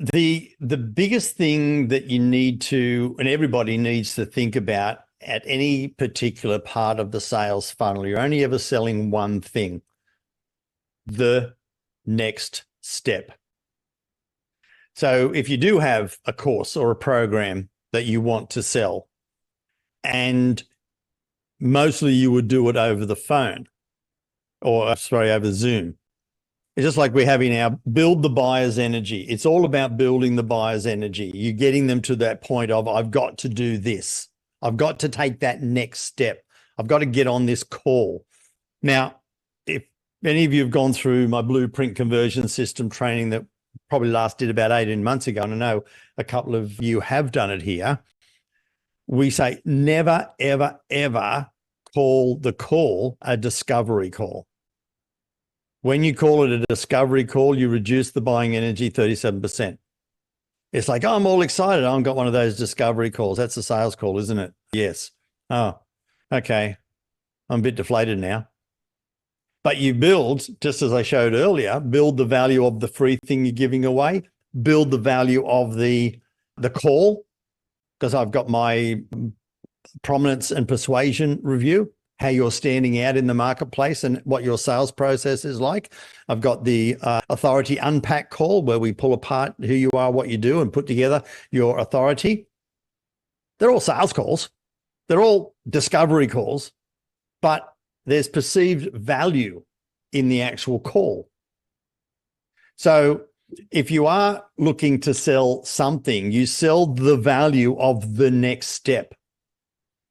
The biggest thing that you need to, and everybody needs to think about at any particular part of the sales funnel, you're only ever selling one thing: the next step. So if you do have a course or a program that you want to sell, and mostly you would do it over the phone or over Zoom, it's just like we're having our build the buyer's energy. It's all about building the buyer's energy. You're getting them to that point of, I've got to do this. I've got to take that next step. I've got to get on this call. Now, if any of you have gone through my blueprint conversion system training that probably last did about 18 months ago, and I know a couple of you have done it here, we say never, ever, ever call the call a discovery call. When you call it a discovery call, you reduce the buying energy 37%. It's like, oh, I'm all excited. I've got one of those discovery calls. That's a sales call, isn't it? Yes. Oh, okay. I'm a bit deflated now. But you build, just as I showed earlier, build the value of the free thing you're giving away, build the value of the call, because I've got my prominence and persuasion review. how you're standing out in the marketplace and what your sales process is like. I've got the authority unpack call where we pull apart who you are, what you do, and put together your authority. They're all sales calls. They're all discovery calls, but there's perceived value in the actual call. So if you are looking to sell something, you sell the value of the next step.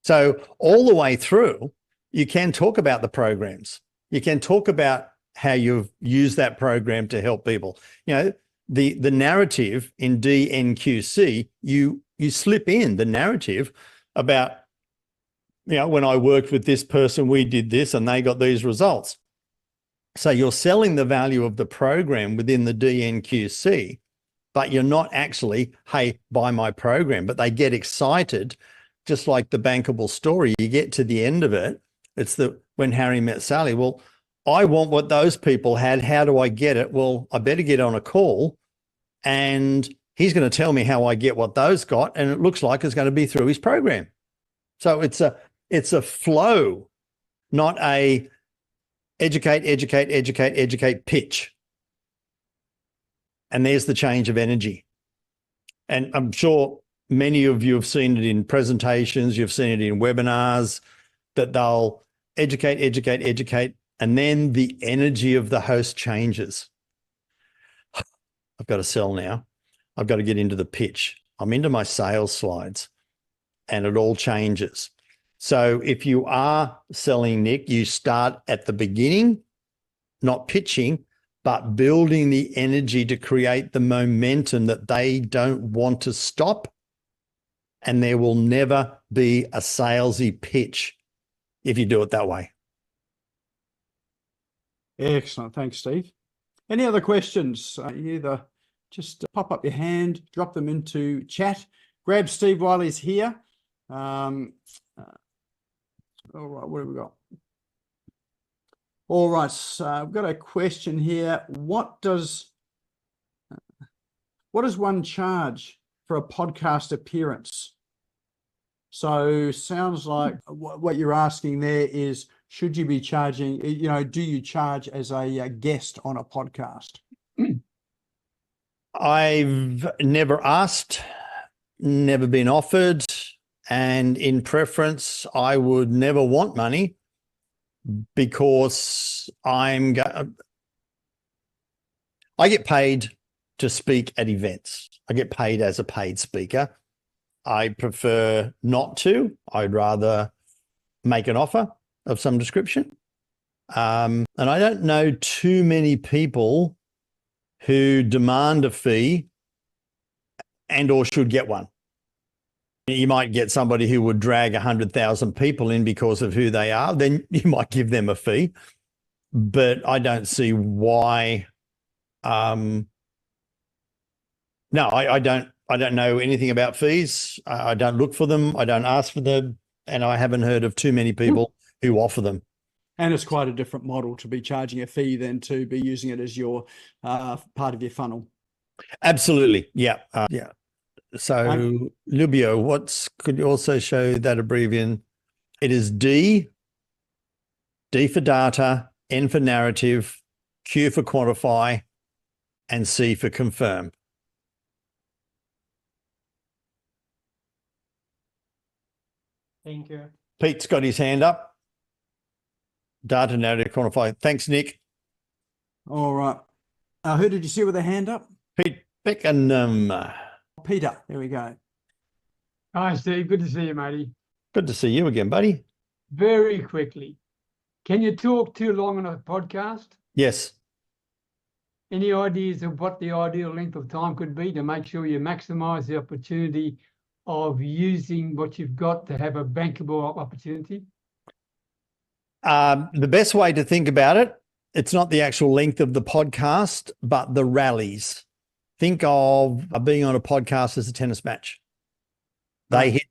So all the way through, you can talk about the programs. You can talk about how you've used that program to help people. You know, the narrative in DNQC, you slip in the narrative about, you know, when I worked with this person, we did this and they got these results. So you're selling the value of the program within the DNQC, but you're not actually, hey, buy my program. But they get excited, just like the Bankable story. You get to the end of it. It's when Harry met Sally. Well, I want what those people had. How do I get it? Well, I better get on a call and he's going to tell me how I get what those got. And it looks like it's going to be through his program. So it's a flow, not a educate pitch. And there's the change of energy. And I'm sure many of you have seen it in presentations, you've seen it in webinars, that they'll educate, and then the energy of the host changes. I've got to sell now. I've got to get into the pitch. I'm into my sales slides and it all changes. So if you are selling, Nick, you start at the beginning, not pitching, but building the energy to create the momentum that they don't want to stop. And there will never be a salesy pitch if you do it that way. Excellent. Thanks, Steve. Any other questions? Either just pop up your hand, drop them into chat, grab Steve while he's here. All right, what have we got? All right, so I've got a question here. What does one charge for a podcast appearance? So sounds like what you're asking there is, should you be charging, you know, do you charge as a guest on a podcast? I've never asked, never been offered, and in preference, I would never want money because I get paid to speak at events. I get paid as a paid speaker. I prefer not to. I'd rather make an offer of some description. And I don't know too many people who demand a fee and or should get one. You might get somebody who would drag 100,000 people in because of who they are. Then you might give them a fee. But I don't see why. No, I don't know anything about fees. I don't look for them. I don't ask for them. And I haven't heard of too many people who offer them. And it's quite a different model to be charging a fee than to be using it as your part of your funnel. Absolutely. Yeah. Yeah. So Lubio, could you also show that abbreviation? It is D for data, N for narrative, Q for quantify, and C for confirm. Thank you. Pete's got his hand up. Data, narrative, quantify. Thanks, Nick. All right. Who did you see with a hand up? Pete Beckenham. Peter. There we go. Hi, Steve. Good to see you, matey. Good to see you again, buddy. Very quickly, can you talk too long on a podcast? Yes. Any ideas of what the ideal length of time could be to make sure you maximize the opportunity of using what you've got to have a bankable opportunity? The best way to think about it, it's not the actual length of the podcast, but the rallies. Think of being on a podcast as a tennis match. They hit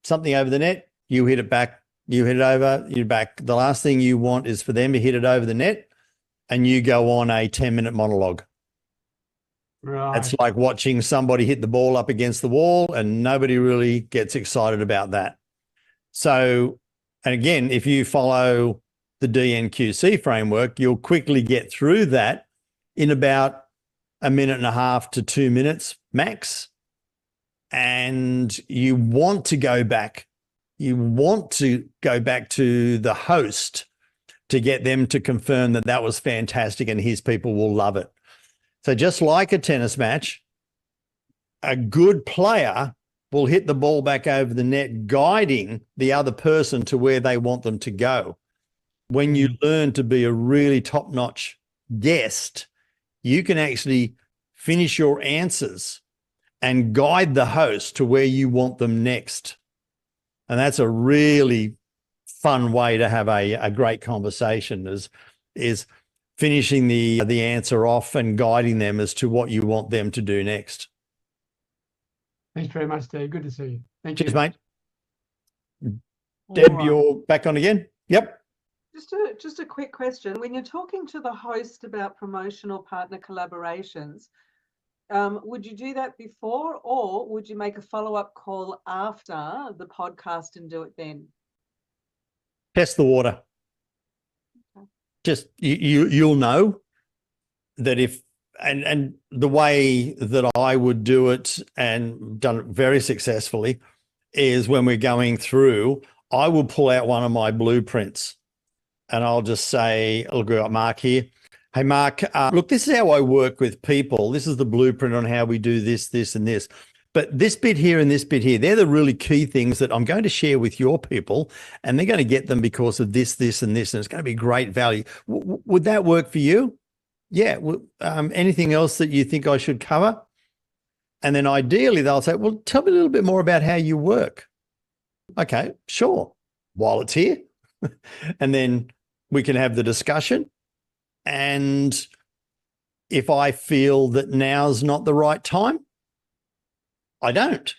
something over the net, you hit it back, you hit it over, you back. The last thing you want is for them to hit it over the net and you go on a 10-minute monologue. Right. It's like watching somebody hit the ball up against the wall and nobody really gets excited about that. So And again, if you follow the DNQC framework, you'll quickly get through that in about 1.5 to 2 minutes max. And you want to go back. You want to go back to the host to get them to confirm that that was fantastic and his people will love it. So just like a tennis match, a good player will hit the ball back over the net, guiding the other person to where they want them to go. When you learn to be a really top-notch guest, you can actually finish your answers and guide the host to where you want them next. And that's a really fun way to have a great conversation, is finishing the answer off and guiding them as to what you want them to do next. Thanks very much, Steve. Good to see you. Thank you. Cheers, mate. All Deb, right. you're back on again? Yep. Just a quick question. When you're talking to the host about promotional partner collaborations, would you do that before, or would you make a follow-up call after the podcast and do it then? Test the water. Okay. Just you'll know that if and the way that I would do it, and done it very successfully, is when we're going through, I will pull out one of my blueprints and I'll just say, look, I've got Mark here. Hey, Mark, look, this is how I work with people. This is the blueprint on how we do this, this, and this. But this bit here and this bit here, they're the really key things that I'm going to share with your people, and they're going to get them because of this, this, and this, and it's going to be great value. Would that work for you? Yeah. Anything else that you think I should cover? And then ideally they'll say, well, tell me a little bit more about how you work. Okay, sure. While it's here. And then we can have the discussion. And if I feel that now's not the right time, I don't.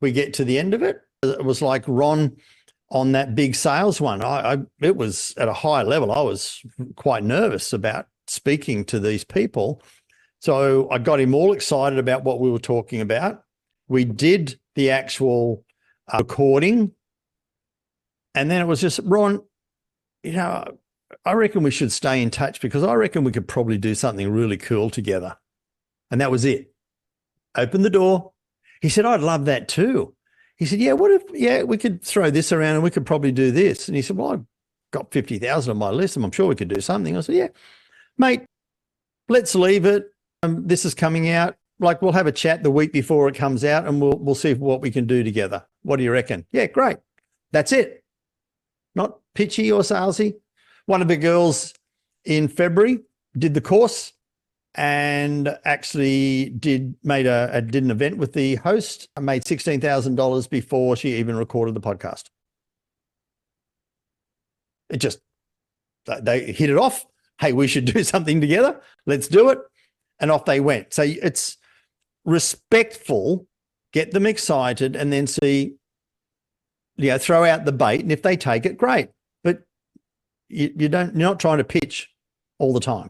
We get to the end of it. It was like Ron on that big sales one. It was at a high level. I was quite nervous about speaking to these people. So I got him all excited about what we were talking about. We did the actual recording. And then it was just, Ron, I reckon we should stay in touch because I reckon we could probably do something really cool together. And that was it. Open the door. He said, I'd love that too. He said, we could throw this around and we could probably do this. And he said, well, I've got 50,000 on my list and I'm sure we could do something. I said, yeah, mate, let's leave it. This is coming out. Like, we'll have a chat the week before it comes out and we'll see what we can do together. What do you reckon? Yeah, great. That's it. Not pitchy or salesy. One of the girls in February did the course and actually did an event with the host, made $16,000 before she even recorded the podcast. They hit it off. Hey, we should do something together. Let's do it. And off they went. So it's respectful, get them excited, and then see, throw out the bait. And if they take it, great. But you're not trying to pitch all the time.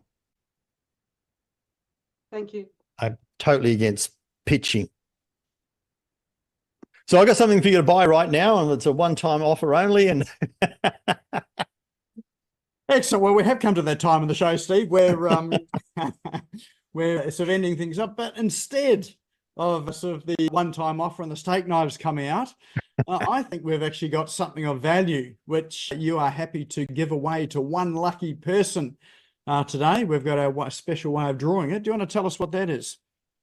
Thank you. I'm totally against pitching. So I got something for you to buy right now, and it's a one-time offer only. And excellent. Well, we have come to that time of the show, Steve, where we're sort of ending things up. But instead of sort of the one-time offer and the steak knives coming out, I think we've actually got something of value, which you are happy to give away to one lucky person today. We've got a special way of drawing it. Do you want to tell us what that is?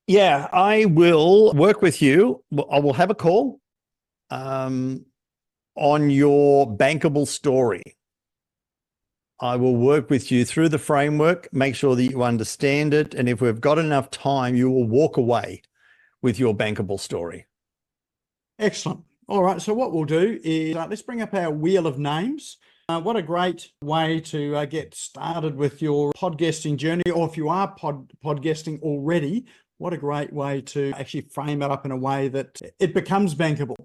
Yeah, I will work with you. I will have a call on your bankable story. I will work with you through the framework, make sure that you understand it. And if we've got enough time, you will walk away with your bankable story. Excellent. All right. So what we'll do is let's bring up our wheel of names. What a great way to get started with your podcasting journey, or if you are podcasting already, what a great way to actually frame it up in a way that it becomes bankable.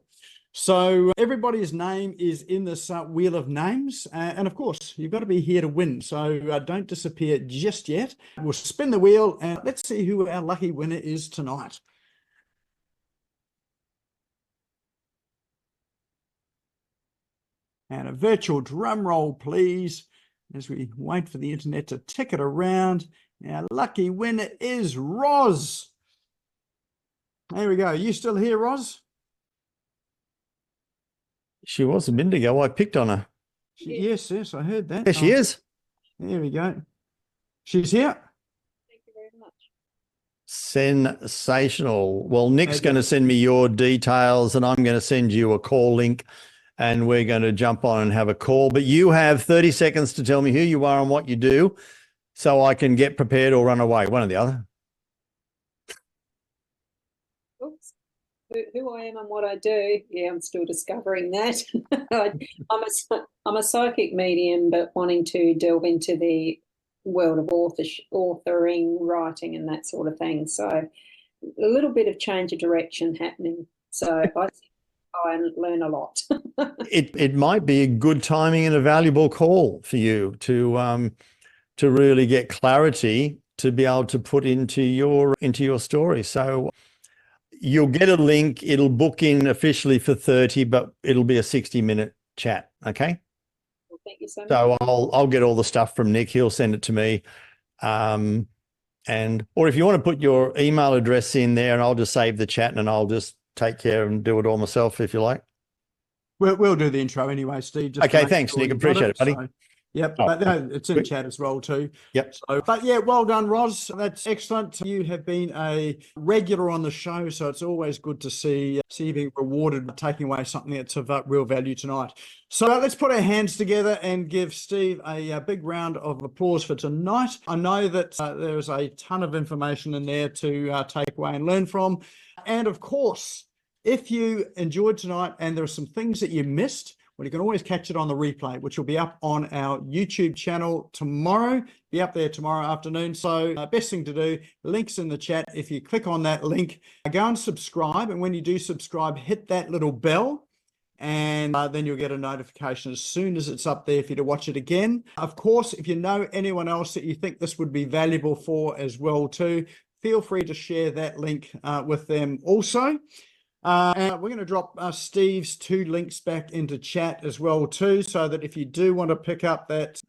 So everybody's name is in this wheel of names. And of course, you've got to be here to win. So don't disappear just yet. We'll spin the wheel and let's see who our lucky winner is tonight. And a virtual drum roll, please, as we wait for the internet to tick it around. Our lucky winner is Roz. There we go. Are you still here, Roz? She was a minute ago. I picked on her. Yes, I heard that. There she is. There we go. She's here. Thank you very much. Sensational. Well, Nick's going to send me your details and I'm going to send you a call link and we're going to jump on and have a call. But you have 30 seconds to tell me who you are and what you do so I can get prepared or run away, one or the other. Oops. Who I am and what I do, yeah, I'm still discovering that. I'm a psychic medium, but wanting to delve into the world of authoring, writing, and that sort of thing. So a little bit of change of direction happening. So I learn a lot. It might be a good timing and a valuable call for you to really get clarity to be able to put into your story. So you'll get a link. It'll book in officially for 30, but it'll be a 60-minute chat. Okay. Well, thank you so much. So I'll get all the stuff from Nick. He'll send it to me. Or if you want to put your email address in there and I'll just save the chat and I'll just take care and do it all myself if you like. We'll do the intro anyway, Steve. Just okay. Thanks, Nick. Appreciate it, buddy. So, yep. Oh, but no, it's in chat as well too. Yep. So, but yeah, well done, Roz. That's excellent. You have been a regular on the show, so it's always good to see you being rewarded for taking away something that's of real value tonight. So let's put our hands together and give Steve a big round of applause for tonight. I know that there's a ton of information in there to take away and learn from. And of course, if you enjoyed tonight and there are some things that you missed, well, you can always catch it on the replay, which will be up on our YouTube channel tomorrow, be up there tomorrow afternoon. So best thing to do, links in the chat. If you click on that link, go and subscribe. And when you do subscribe, hit that little bell and then you'll get a notification as soon as it's up there for you to watch it again. Of course, if you know anyone else that you think this would be valuable for as well too, feel free to share that link with them also. And we're going to drop Steve's 2 links back into chat as well too, so that if you do want to pick up that,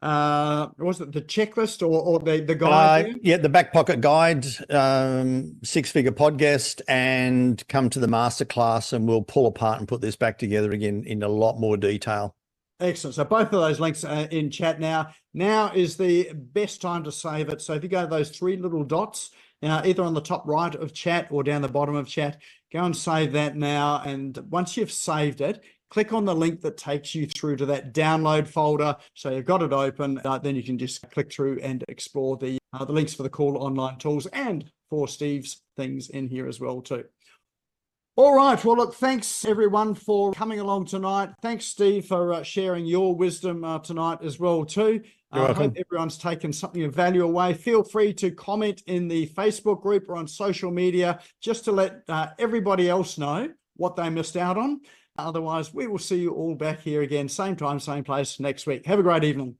was it the checklist or the guide? Yeah, the back pocket guide, 6-figure podcast, and come to the masterclass and we'll pull apart and put this back together again in a lot more detail. Excellent. So both of those links are in chat now. Now is the best time to save it. So if you go to those 3 little dots, either on the top right of chat or down the bottom of chat, go and save that now. And once you've saved it, click on the link that takes you through to that download folder. So you've got it open, then you can just click through and explore the links for the Call Online tools and for Steve's things in here as well too. All right. Well, look, thanks everyone for coming along tonight. Thanks, Steve, for sharing your wisdom tonight as well too. I hope everyone's taken something of value away. Feel free to comment in the Facebook group or on social media just to let everybody else know what they missed out on. Otherwise, we will see you all back here again, same time, same place next week. Have a great evening.